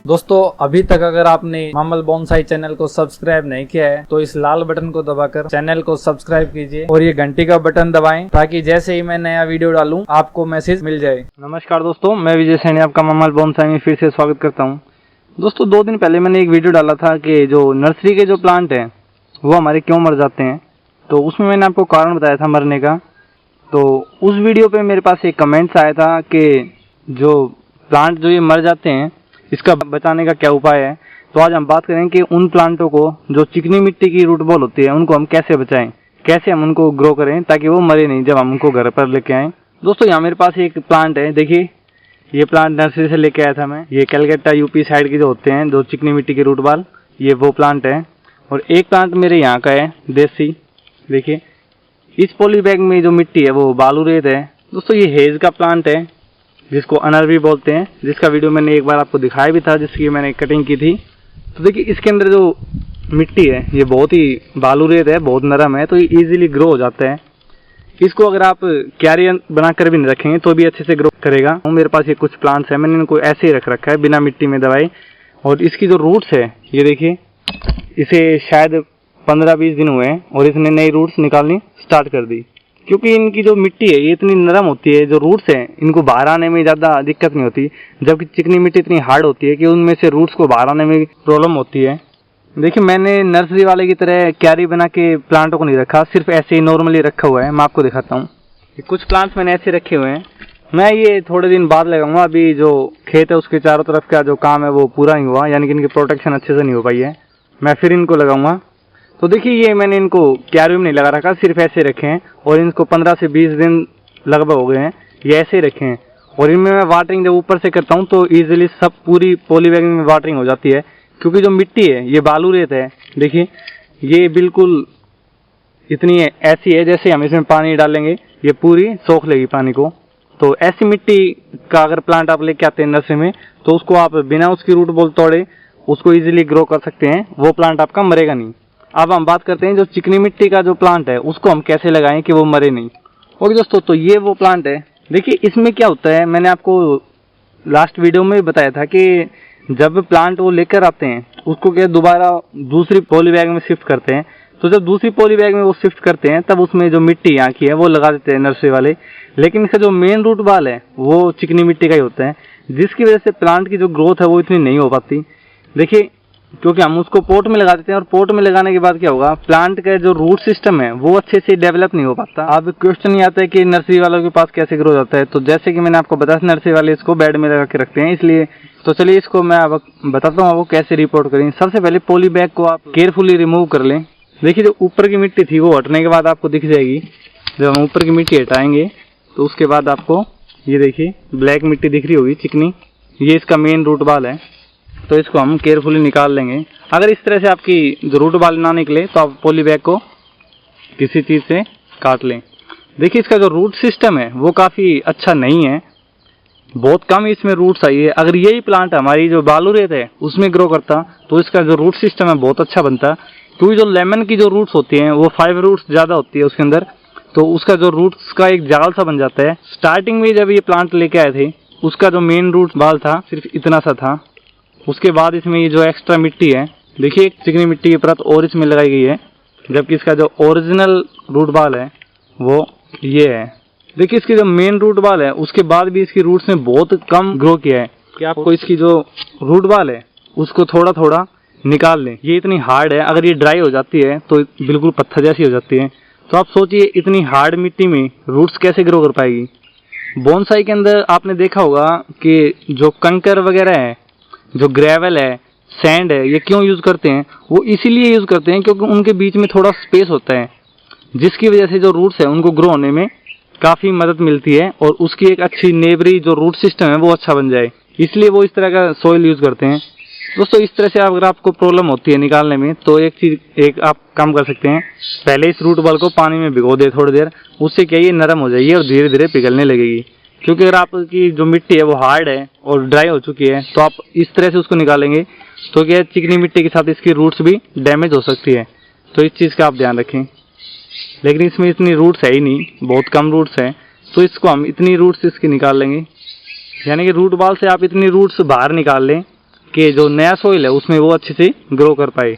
दोस्तों अभी तक अगर आपने मामल बोनसाई चैनल को सब्सक्राइब नहीं किया है तो इस लाल बटन को दबाकर चैनल को सब्सक्राइब कीजिए और ये घंटी का बटन दबाएं ताकि जैसे ही मैं नया वीडियो डालूं आपको मैसेज मिल जाए। नमस्कार दोस्तों, मैं विजय सैनी आपका मामल बोनसाई में फिर से स्वागत करता हूं। दोस्तों 2 दिन पहले मैंने एक वीडियो डाला था कि जो नर्सरी के जो प्लांट हैं वो हमारे क्यों मर जाते हैं, तो उसमें मैंने आपको कारण बताया था मरने का। तो उस वीडियो पे मेरे पास एक कमेंट्स आया था कि जो प्लांट जो ये मर जाते हैं इसका बचाने का क्या उपाय है। तो आज हम बात करें कि उन प्लांटों को जो चिकनी मिट्टी की रूट बॉल होती है उनको हम कैसे बचाएं, कैसे हम उनको ग्रो करें ताकि वो मरे नहीं जब हम उनको घर पर लेके आएँ। दोस्तों यहाँ मेरे पास एक प्लांट है, देखिए ये प्लांट नर्सरी से लेके आया था मैं। ये कलकत्ता यूपी साइड के जो होते हैं जो चिकनी मिट्टी की रूट बॉल, ये वो प्लांट है। और एक प्लांट मेरे यहाँ का है देसी, देखिए इस पॉली बैग में जो मिट्टी है वो बालू रेत है। दोस्तों ये हेज का प्लांट है जिसको अनर भी बोलते हैं, जिसका वीडियो मैंने एक बार आपको दिखाया भी था, जिसकी मैंने कटिंग की थी। तो देखिए इसके अंदर जो मिट्टी है ये बहुत ही बालू रेत है, बहुत नरम है, तो ये इजीली ग्रो हो जाता है। इसको अगर आप क्यारी बनाकर भी नहीं रखेंगे तो भी अच्छे से ग्रो करेगा। मेरे पास ये कुछ प्लांट्स है, मैंने इनको ऐसे ही रख रखा है बिना मिट्टी में दबाई। और इसकी जो रूट्स है ये देखिए, इसे शायद 15-20 दिन हुए हैं और इसने नई रूट्स निकालनी स्टार्ट कर दी, क्योंकि इनकी जो मिट्टी है ये इतनी नरम होती है, जो रूट्स हैं इनको बाहर आने में ज़्यादा दिक्कत नहीं होती, जबकि चिकनी मिट्टी इतनी हार्ड होती है कि उनमें से रूट्स को बाहर आने में प्रॉब्लम होती है। देखिए मैंने नर्सरी वाले की तरह क्यारी बना के प्लांटों को नहीं रखा, सिर्फ ऐसे ही नॉर्मली रखा हुआ है। मैं आपको दिखाता हूँ, कुछ प्लांट्स मैंने ऐसे रखे हुए हैं। मैं ये थोड़े दिन बाद लगाऊंगा, अभी जो खेत है उसके चारों तरफ का जो काम है वो पूरा नहीं हुआ, यानी कि इनकी प्रोटेक्शन अच्छे से नहीं हो पाई है, मैं फिर इनको लगाऊंगा। तो देखिए ये मैंने इनको क्यारी में नहीं लगा रखा, सिर्फ ऐसे रखे हैं और इनको 15 से 20 दिन लगभग हो गए हैं, ये ऐसे ही रखे हैं। और इनमें मैं वाटरिंग जब ऊपर से करता हूँ तो ईजिली सब पूरी पॉली बैग में वाटरिंग हो जाती है, क्योंकि जो मिट्टी है ये बालू रेत है। देखिए ये बिल्कुल इतनी ऐसी है जैसे हम इसमें पानी डालेंगे ये पूरी सोख लेगी पानी को। तो ऐसी मिट्टी का अगर प्लांट आप लेके आते हैं नर्सरी में तो उसको आप बिना उसकी रूट बॉल तोड़े उसको इजीली ग्रो कर सकते हैं, वो प्लांट आपका मरेगा नहीं। अब हम बात करते हैं जो चिकनी मिट्टी का जो प्लांट है उसको हम कैसे लगाएं कि वो मरे नहीं। ओके दोस्तों, तो ये वो प्लांट है। देखिए इसमें क्या होता है, मैंने आपको लास्ट वीडियो में बताया था कि जब प्लांट वो लेकर आते हैं उसको क्या दोबारा दूसरी पॉली बैग में शिफ्ट करते हैं। तो जब दूसरी पॉली बैग में वो शिफ्ट करते हैं तब उसमें जो मिट्टी यहाँ की है वो लगा देते हैं नर्सरी वाले, लेकिन इसका जो मेन रूट बॉल है वो चिकनी मिट्टी का ही होता है, जिसकी वजह से प्लांट की जो ग्रोथ है वो इतनी नहीं हो पाती। देखिए क्योंकि हम उसको पोट में लगा देते हैं और पोट में लगाने के बाद क्या होगा, प्लांट का जो रूट सिस्टम है वो अच्छे से डेवलप नहीं हो पाता। अब क्वेश्चन ये आता है कि नर्सरी वालों के पास कैसे ग्रो जाता है। तो जैसे कि मैंने आपको बताया नर्सरी वाले इसको बेड में लगा के रखते हैं, इसलिए तो चलिए इसको मैं अब बताता हूँ आपको कैसे रिपोर्ट करें। सबसे पहले पॉली बैग को आप केयरफुली रिमूव कर लें। देखिए जो ऊपर की मिट्टी थी वो हटने के बाद आपको दिख जाएगी। जब हम ऊपर की मिट्टी हटाएंगे तो उसके बाद आपको ये देखिए ब्लैक मिट्टी दिख रही होगी चिकनी, ये इसका मेन रूट बॉल है। तो इसको हम केयरफुली निकाल लेंगे। अगर इस तरह से आपकी जो रूट बॉल ना निकले तो आप पॉली बैग को किसी चीज़ से काट लें। देखिए इसका जो रूट सिस्टम है वो काफ़ी अच्छा नहीं है, बहुत कम इसमें रूट्स आई है। अगर यही प्लांट हमारी जो बालू रेत है उसमें ग्रो करता तो इसका जो रूट सिस्टम है बहुत अच्छा बनता, क्योंकि जो लेमन की जो रूट्स होती हैं वो 5 रूट्स ज़्यादा होती है उसके अंदर, तो उसका जो रूट्स का एक जाल सा बन जाता है। स्टार्टिंग में जब ये प्लांट लेके आए थे उसका जो मेन रूट बॉल था सिर्फ इतना सा था, उसके बाद इसमें ये जो एक्स्ट्रा मिट्टी है, देखिए एक चिकनी मिट्टी की परत और इसमें लगाई गई है, जबकि इसका जो ओरिजिनल रूट बॉल है वो ये है। देखिए इसकी जो मेन रूट बॉल है उसके बाद भी इसकी रूट्स ने बहुत कम ग्रो किया है कि आपको इसकी जो रूट बॉल है उसको थोड़ा थोड़ा निकाल लें। ये इतनी हार्ड है, अगर ये ड्राई हो जाती है तो बिल्कुल पत्थर जैसी हो जाती है। तो आप सोचिए इतनी हार्ड मिट्टी में रूट्स कैसे ग्रो कर पाएगी। बोनसाई के अंदर आपने देखा होगा कि जो कंकर वगैरह है, जो ग्रेवल है, सैंड है, ये क्यों यूज़ करते हैं, वो इसीलिए यूज़ करते हैं क्योंकि उनके बीच में थोड़ा स्पेस होता है, जिसकी वजह से जो रूट्स है उनको ग्रो होने में काफ़ी मदद मिलती है और उसकी एक अच्छी नेबरी जो रूट सिस्टम है वो अच्छा बन जाए, इसलिए वो इस तरह का सॉइल यूज़ करते हैं। दोस्तों इस तरह से अगर आपको प्रॉब्लम होती है निकालने में तो एक आप काम कर सकते हैं, पहले इस रूट बॉल को पानी में भिगो दे थोड़ी देर, उससे क्या ये नरम हो जाएगी और धीरे धीरे पिघलने लगेगी। क्योंकि अगर आपकी जो मिट्टी है वो हार्ड है और ड्राई हो चुकी है तो आप इस तरह से उसको निकालेंगे तो क्या चिकनी मिट्टी के साथ इसकी रूट्स भी डैमेज हो सकती है, तो इस चीज़ का आप ध्यान रखें। लेकिन इसमें इतनी रूट्स है ही नहीं, बहुत कम रूट्स हैं, तो इसको हम इतनी रूट्स इसकी निकाल लेंगे, यानी कि रूट बॉल से आप इतनी रूट्स बाहर निकाल लें कि जो नया सोइल है उसमें वो अच्छे से ग्रो कर पाए।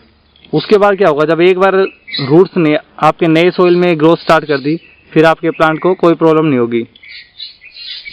उसके बाद क्या होगा, जब एक बार रूट्स ने आपके नए सोइल में ग्रोथ स्टार्ट कर दी, फिर आपके प्लांट को कोई प्रॉब्लम नहीं होगी।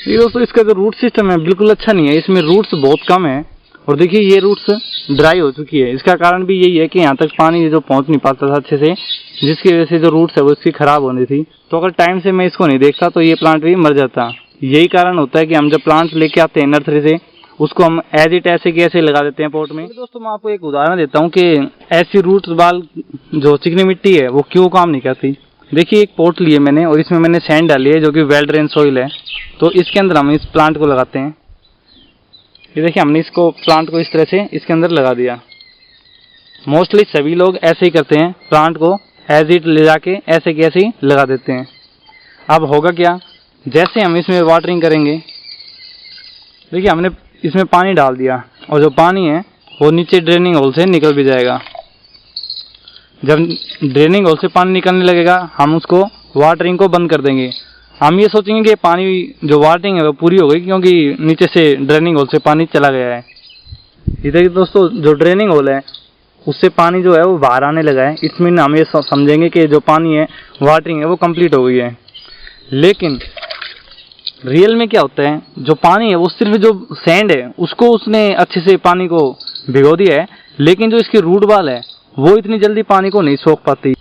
ये दोस्तों इसका जो रूट सिस्टम है बिल्कुल अच्छा नहीं है, इसमें रूट्स बहुत कम है। और देखिए ये रूट्स ड्राई हो चुकी है, इसका कारण भी यही है कि यहाँ तक पानी जो पहुँच नहीं पाता था अच्छे से, जिसकी वजह से जो रूट्स है वो इसकी खराब होनी थी। तो अगर टाइम से मैं इसको नहीं देखता तो ये प्लांट भी मर जाता। यही कारण होता है कि हम जब प्लांट लेके आते हैं नर्सरी से, उसको हम एज इट ऐसे के ऐसे लगा देते हैं पॉट में। दोस्तों मैं आपको एक उदाहरण देता हूँ कि ऐसी रूट्स बाल जो चिकनी मिट्टी है वो क्यों काम नहीं करती। देखिए एक पॉट लिए मैंने और इसमें मैंने सैंड डाली है जो कि वेल ड्रेन सॉइल है। तो इसके अंदर हम इस प्लांट को लगाते हैं। ये देखिए हमने इसको प्लांट को इस तरह से इसके अंदर लगा दिया। मोस्टली सभी लोग ऐसे ही करते हैं, प्लांट को एज इट ले जाके ऐसे के ऐसे ही लगा देते हैं। अब होगा क्या, जैसे हम इसमें वाटरिंग करेंगे, देखिए हमने इसमें पानी डाल दिया और जो पानी है वो नीचे ड्रेनिंग होल से निकल भी जाएगा। जब ड्रेनिंग होल से पानी निकलने लगेगा हम उसको वाटरिंग को बंद कर देंगे। हम ये सोचेंगे कि पानी जो वाटरिंग है वो पूरी हो गई क्योंकि नीचे से ड्रेनिंग होल से पानी चला गया है। ये देखिए दोस्तों जो ड्रेनिंग होल है उससे पानी जो है वो बाहर आने लगा है, इसमें हम ये समझेंगे कि जो पानी है वाटरिंग है वो कंप्लीट हो गई है। लेकिन रियल में क्या होता है, जो पानी है वो सिर्फ जो सैंड है उसको उसने अच्छे से पानी को भिगो दिया है, लेकिन जो इसकी रूट बाल है वो इतनी जल्दी पानी को नहीं सोख पाती,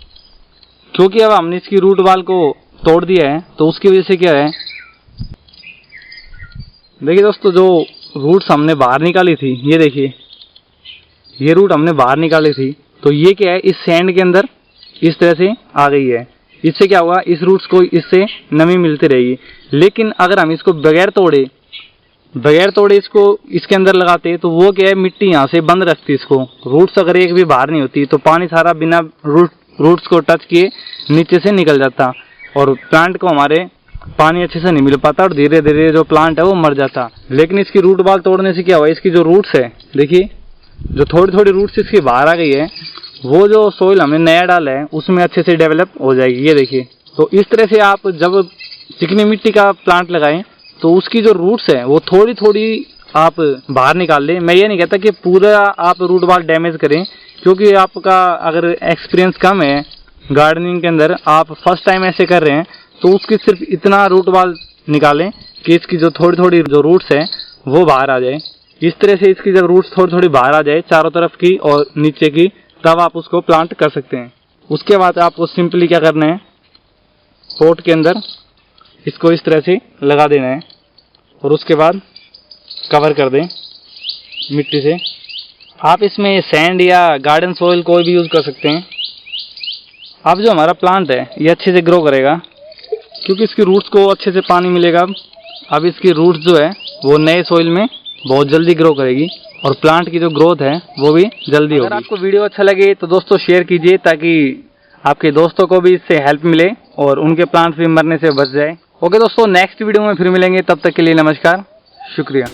क्योंकि अब हमने इसकी रूट बाल को तोड़ दिया है। तो उसकी वजह से क्या है, देखिए दोस्तों जो रूट्स हमने बाहर निकाली थी, ये देखिए ये रूट हमने बाहर निकाली थी, तो ये क्या है इस सैंड के अंदर इस तरह से आ गई है। इससे क्या होगा, इस रूट्स को इससे नमी मिलती रहेगी। लेकिन अगर हम इसको बगैर तोड़े इसको इसके अंदर लगाते तो वो क्या है, मिट्टी यहाँ से बंद रखती इसको, रूट्स अगर एक भी बाहर नहीं होती तो पानी सारा बिना रूट्स को टच किए नीचे से निकल जाता और प्लांट को हमारे पानी अच्छे से नहीं मिल पाता और धीरे धीरे जो प्लांट है वो मर जाता। लेकिन इसकी रूट बाल तोड़ने से क्या हुआ, इसकी जो रूट्स है देखिए जो थोड़ी थोड़ी रूट्स इसकी बाहर आ गई है, वो जो सोइल हमने नया डाला है उसमें अच्छे से डेवलप हो जाएगी। ये देखिए, तो इस तरह से आप जब चिकनी मिट्टी का प्लांट लगाएं तो उसकी जो रूट्स है वो थोड़ी थोड़ी आप बाहर निकाल लें। मैं ये नहीं कहता कि पूरा आप रूट बाल डैमेज करें, क्योंकि आपका अगर एक्सपीरियंस कम है गार्डनिंग के अंदर, आप फर्स्ट टाइम ऐसे कर रहे हैं, तो उसकी सिर्फ इतना रूट बाल निकालें कि इसकी जो थोड़ी थोड़ी जो रूट्स है वो बाहर आ जाए। इस तरह से इसकी जब रूट्स थोड़ी थोड़ी बाहर आ जाए चारों तरफ की और नीचे की, तब आप उसको प्लांट कर सकते हैं। उसके बाद आपको सिंपली क्या करना है, पॉट के अंदर इसको इस तरह से लगा देना है और उसके बाद कवर कर दें मिट्टी से। आप इसमें सैंड या गार्डन सॉइल कोई भी यूज़ कर सकते हैं। अब जो हमारा प्लांट है ये अच्छे से ग्रो करेगा क्योंकि इसकी रूट्स को अच्छे से पानी मिलेगा। अब इसकी रूट्स जो है वो नए सॉइल में बहुत जल्दी ग्रो करेगी और प्लांट की जो ग्रोथ है वो भी जल्दी होगी। अगर आपको वीडियो अच्छा लगे तो दोस्तों शेयर कीजिए ताकि आपके दोस्तों को भी इससे हेल्प मिले और उनके प्लांट भी मरने से बच जाए। ओके दोस्तों, नेक्स्ट वीडियो में फिर मिलेंगे, तब तक के लिए नमस्कार, शुक्रिया।